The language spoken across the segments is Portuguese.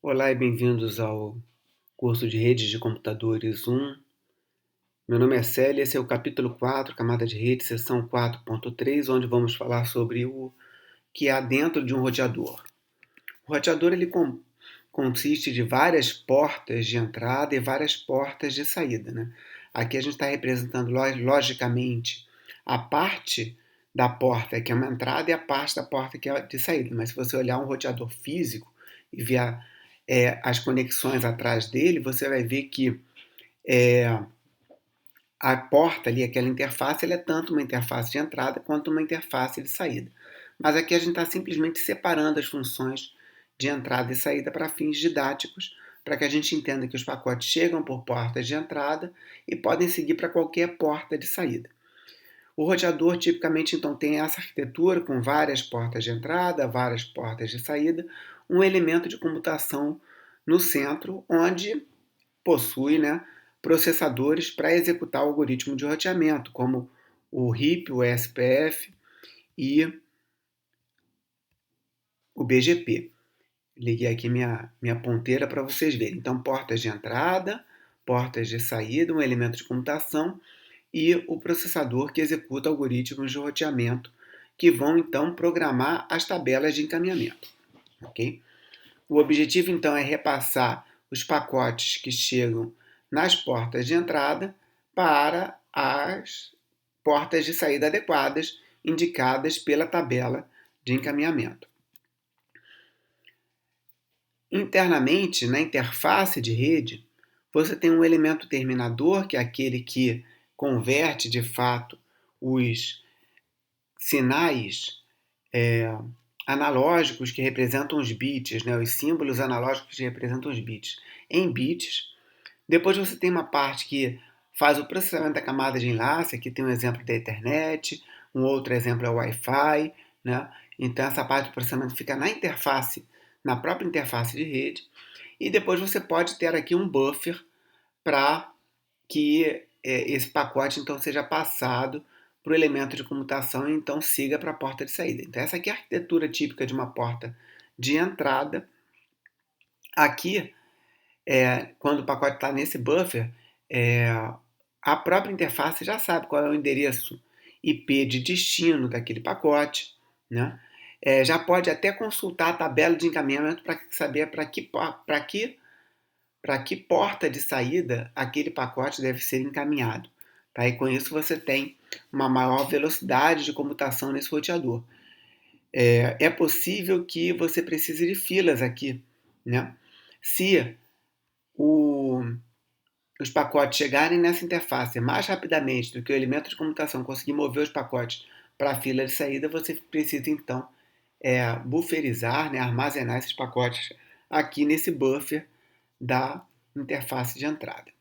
Olá e bem-vindos ao curso de Redes de Computadores 1. Meu nome é Célia, esse é o capítulo 4, camada de rede, seção 4.3, onde vamos falar sobre o que há dentro de um roteador. O roteador consiste de várias portas de entrada e várias portas de saída, né? Aqui a gente está representando logicamente a parte da porta que é uma entrada e a parte da porta que é de saída. Mas se você olhar um roteador físico e ver as conexões atrás dele, você vai ver que é, a porta ali, aquela interface, ela é tanto uma interface de entrada quanto uma interface de saída. Mas aqui a gente está simplesmente separando as funções de entrada e saída para fins didáticos, para que a gente entenda que os pacotes chegam por portas de entrada e podem seguir para qualquer porta de saída. O roteador tipicamente então tem essa arquitetura com várias portas de entrada, várias portas de saída, um elemento de computação no centro, onde possui, né, processadores para executar o algoritmo de roteamento, como o RIP, o SPF e o BGP. Liguei aqui minha ponteira para vocês verem. Então, portas de entrada, portas de saída, um elemento de computação e o processador que executa algoritmos de roteamento que vão então programar as tabelas de encaminhamento. Okay? O objetivo então é repassar os pacotes que chegam nas portas de entrada para as portas de saída adequadas indicadas pela tabela de encaminhamento. Internamente, na interface de rede, você tem um elemento terminador, que é aquele que converte de fato os sinais analógicos que representam os bits, né, os símbolos analógicos que representam os bits, em bits. Depois você tem uma parte que faz o processamento da camada de enlace, aqui tem um exemplo da Ethernet, um outro exemplo é o Wi-Fi, né? Então essa parte do processamento fica na interface, na própria interface de rede, e depois você pode ter aqui um buffer para que esse pacote então seja passado para o elemento de comutação e então siga para a porta de saída. Então essa aqui é a arquitetura típica de uma porta de entrada. Aqui, quando o pacote está nesse buffer, é, a própria interface já sabe qual é o endereço IP de destino daquele pacote, né? Já pode até consultar a tabela de encaminhamento para saber para que porta de saída aquele pacote deve ser encaminhado. Tá? E com isso você tem uma maior velocidade de computação nesse roteador. É possível que você precise de filas aqui, né? Se os pacotes chegarem nessa interface mais rapidamente do que o elemento de computação conseguir mover os pacotes para a fila de saída, você precisa então bufferizar, né, armazenar esses pacotes aqui nesse buffer da interface de entrada.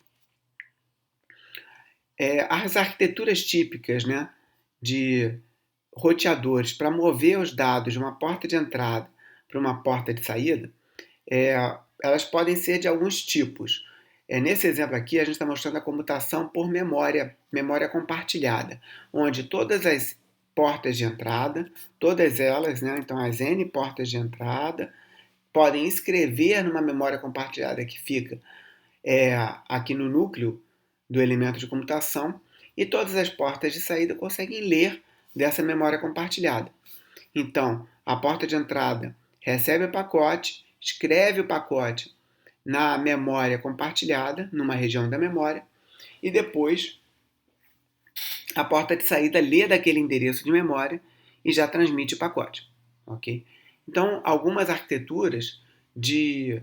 As arquiteturas típicas, né, de roteadores para mover os dados de uma porta de entrada para uma porta de saída, elas podem ser de alguns tipos. Nesse exemplo aqui, a gente está mostrando a computação por memória compartilhada, onde todas as portas de entrada, todas elas, né, então as N portas de entrada, podem escrever numa memória compartilhada que fica aqui no núcleo do elemento de computação, e todas as portas de saída conseguem ler dessa memória compartilhada. Então, a porta de entrada recebe o pacote, escreve o pacote na memória compartilhada, numa região da memória, e depois a porta de saída lê daquele endereço de memória e já transmite o pacote. Okay? Então, algumas arquiteturas de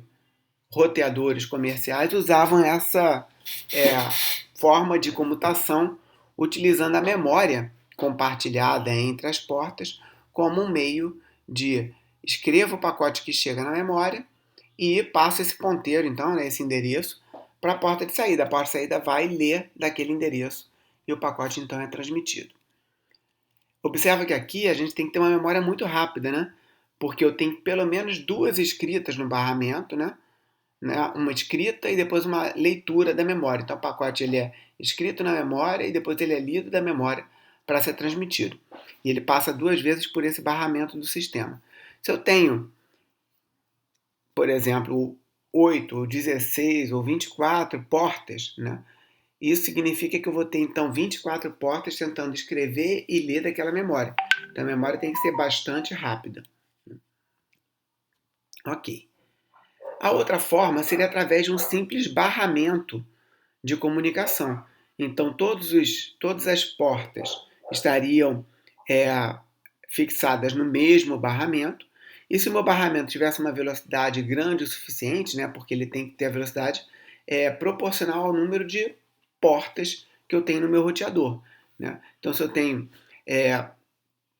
roteadores comerciais usavam essa forma de comutação utilizando a memória compartilhada entre as portas como um meio de escreva o pacote que chega na memória e passa esse ponteiro, então, né, esse endereço, para a porta de saída. A porta de saída vai ler daquele endereço e o pacote então é transmitido. Observa que aqui a gente tem que ter uma memória muito rápida, né? Porque eu tenho pelo menos duas escritas no barramento, né? Uma escrita e depois uma leitura da memória. Então o pacote ele é escrito na memória e depois ele é lido da memória para ser transmitido. E ele passa duas vezes por esse barramento do sistema. Se eu tenho, por exemplo, 8 ou 16 ou 24 portas, né? Isso significa que eu vou ter, então, 24 portas tentando escrever e ler daquela memória. Então, a memória tem que ser bastante rápida. Ok. A outra forma seria através de um simples barramento de comunicação. Então, todas as portas estariam fixadas no mesmo barramento. E se o meu barramento tivesse uma velocidade grande o suficiente, né, porque ele tem que ter a velocidade proporcional ao número de portas que eu tenho no meu roteador. Né? Então, se eu tenho,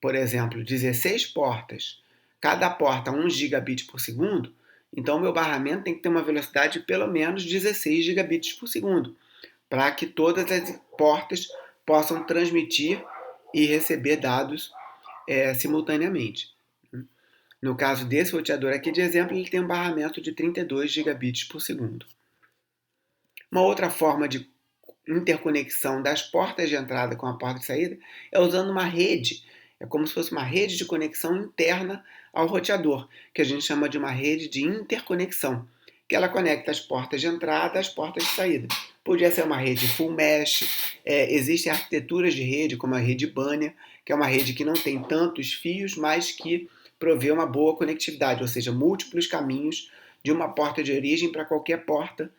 por exemplo, 16 portas, cada porta 1 gigabit por segundo, então o meu barramento tem que ter uma velocidade de pelo menos 16 gigabits por segundo, para que todas as portas possam transmitir e receber dados simultaneamente. No caso desse roteador aqui de exemplo, ele tem um barramento de 32 gigabits por segundo. Uma outra forma de interconexão das portas de entrada com a porta de saída é usando uma rede. É como se fosse uma rede de conexão interna ao roteador, que a gente chama de uma rede de interconexão, que ela conecta as portas de entrada às portas de saída. Podia ser uma rede full mesh, existem arquiteturas de rede, como a rede Banner, que é uma rede que não tem tantos fios, mas que provê uma boa conectividade, ou seja, múltiplos caminhos de uma porta de origem para qualquer porta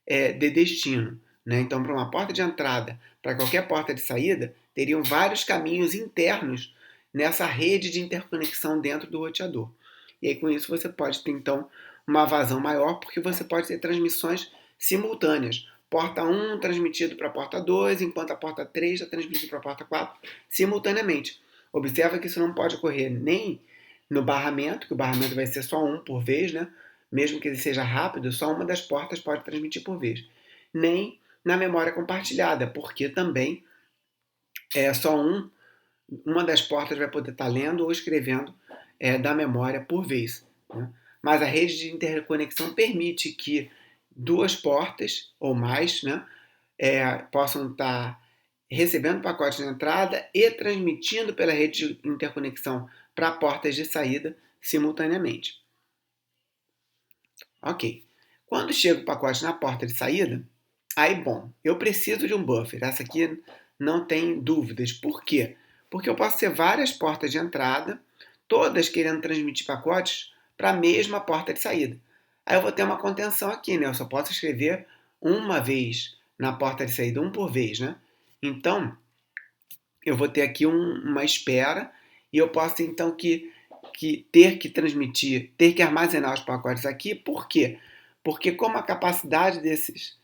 de destino. Né? Então, para uma porta de entrada, para qualquer porta de saída, teriam vários caminhos internos nessa rede de interconexão dentro do roteador. E aí, com isso, você pode ter, então, uma vazão maior, porque você pode ter transmissões simultâneas. Porta 1 transmitido para a porta 2, enquanto a porta 3 está transmitido para a porta 4, simultaneamente. Observa que isso não pode ocorrer nem no barramento, que o barramento vai ser só um por vez, né? Mesmo que ele seja rápido, só uma das portas pode transmitir por vez. Nem na memória compartilhada, porque também só uma das portas vai poder estar lendo ou escrevendo da memória por vez. Né? Mas a rede de interconexão permite que duas portas ou mais, né, possam estar recebendo pacotes de entrada e transmitindo pela rede de interconexão para portas de saída simultaneamente. Ok. Quando chega o pacote na porta de saída, aí, bom, eu preciso de um buffer. Essa aqui não tem dúvidas. Por quê? Porque eu posso ter várias portas de entrada, todas querendo transmitir pacotes para a mesma porta de saída. Aí eu vou ter uma contenção aqui, né? Eu só posso escrever uma vez na porta de saída, um por vez, né? Então, eu vou ter aqui uma espera e eu posso, então, ter que transmitir, ter que armazenar os pacotes aqui. Por quê? Porque como a capacidade desses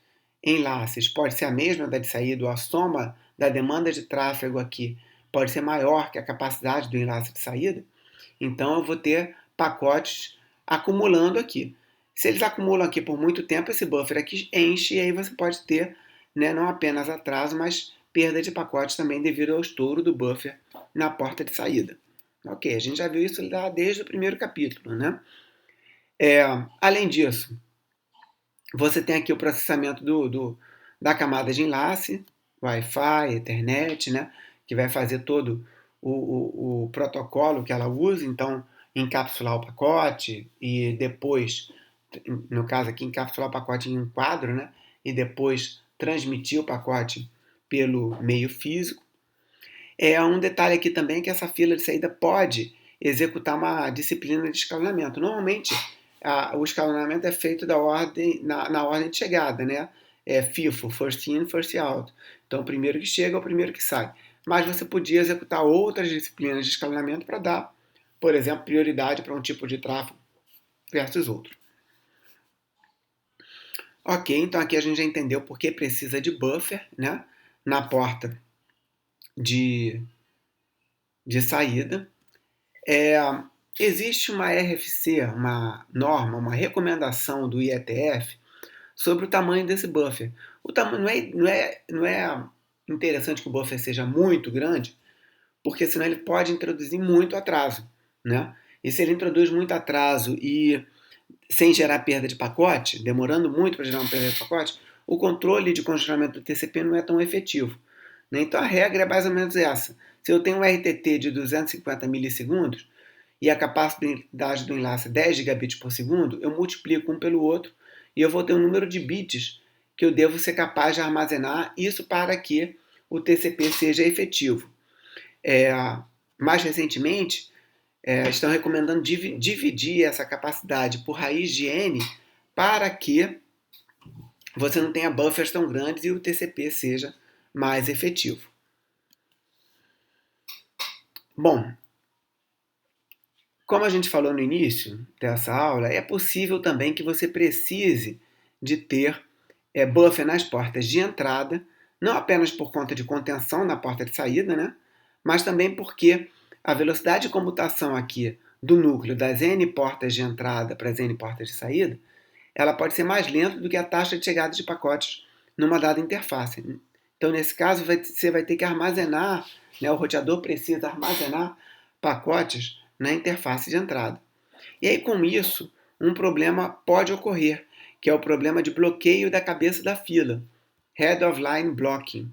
enlaces pode ser a mesma da de saída, ou a soma da demanda de tráfego aqui pode ser maior que a capacidade do enlace de saída, então eu vou ter pacotes acumulando aqui. Se eles acumulam aqui por muito tempo, esse buffer aqui enche e aí você pode ter, né, não apenas atraso, mas perda de pacotes também devido ao estouro do buffer na porta de saída. Ok, a gente já viu isso lá desde o primeiro capítulo, né? Além disso, você tem aqui o processamento da camada de enlace, Wi-Fi, Ethernet, né? Que vai fazer todo o protocolo que ela usa, então encapsular o pacote e depois, no caso aqui, encapsular o pacote em um quadro, né? E depois transmitir o pacote pelo meio físico. Um detalhe aqui também é que essa fila de saída pode executar uma disciplina de escalonamento. Normalmente, o escalonamento é feito na ordem de chegada, né? FIFO, first in, first out. Então, o primeiro que chega é o primeiro que sai. Mas você podia executar outras disciplinas de escalonamento para dar, por exemplo, prioridade para um tipo de tráfego versus outro. Ok, então aqui a gente já entendeu por que precisa de buffer, né? Na porta de saída. Existe uma RFC, uma norma, uma recomendação do IETF sobre o tamanho desse buffer. O tamanho não é interessante que o buffer seja muito grande, porque senão ele pode introduzir muito atraso, né? E se ele introduz muito atraso e sem gerar perda de pacote, demorando muito para gerar uma perda de pacote, o controle de congestionamento do TCP não é tão efetivo. Né? Então a regra é mais ou menos essa. Se eu tenho um RTT de 250 milissegundos e a capacidade do enlace é 10 gigabits por segundo, eu multiplico um pelo outro e eu vou ter um número de bits que eu devo ser capaz de armazenar, isso para que o TCP seja efetivo. Mais recentemente, estão recomendando dividir essa capacidade por raiz de n para que você não tenha buffers tão grandes e o TCP seja mais efetivo. Bom, como a gente falou no início dessa aula, é possível também que você precise de ter buffer nas portas de entrada, não apenas por conta de contenção na porta de saída, né? Mas também porque a velocidade de computação aqui do núcleo das N portas de entrada para as N portas de saída, ela pode ser mais lenta do que a taxa de chegada de pacotes numa dada interface. Então, nesse caso, você vai ter que armazenar, né, o roteador precisa armazenar pacotes na interface de entrada. E aí, com isso, um problema pode ocorrer, que é o problema de bloqueio da cabeça da fila, Head of Line Blocking,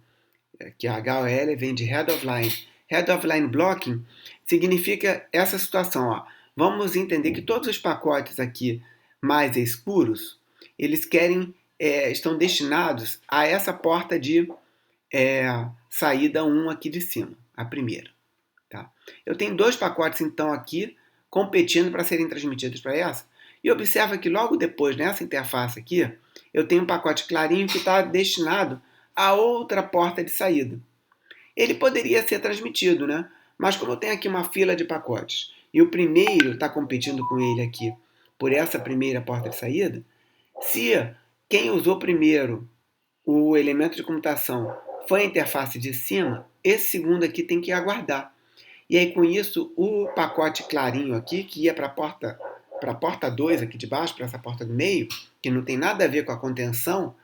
que a HOL vem de Head of Line. Head of Line Blocking significa essa situação. Ó. Vamos entender que todos os pacotes aqui mais escuros, eles estão destinados a essa porta de saída 1 aqui de cima, a primeira. Tá? Eu tenho dois pacotes, então, aqui, competindo para serem transmitidos para essa, e observa que logo depois, nessa interface aqui, eu tenho um pacote clarinho que está destinado a outra porta de saída. Ele poderia ser transmitido, né? Mas como eu tenho aqui uma fila de pacotes, e o primeiro está competindo com ele aqui por essa primeira porta de saída, se quem usou primeiro o elemento de computação foi a interface de cima, esse segundo aqui tem que aguardar. E aí, com isso, o pacote clarinho aqui, que ia para a porta 2 aqui de baixo, para essa porta do meio, que não tem nada a ver com a contenção,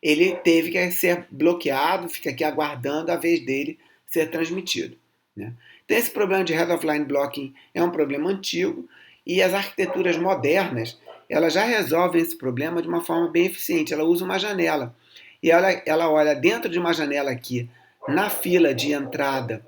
ele teve que ser bloqueado, fica aqui aguardando a vez dele ser transmitido. Né? Então, esse problema de Head of Line Blocking é um problema antigo e as arquiteturas modernas elas já resolvem esse problema de uma forma bem eficiente. Ela usa uma janela e ela olha dentro de uma janela aqui, na fila de entrada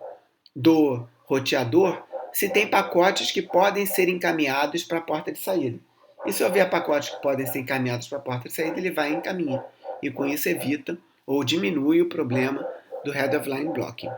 do roteador, se tem pacotes que podem ser encaminhados para a porta de saída. E se houver pacotes que podem ser encaminhados para a porta de saída, ele vai e encaminha. E com isso evita ou diminui o problema do Head of Line Blocking.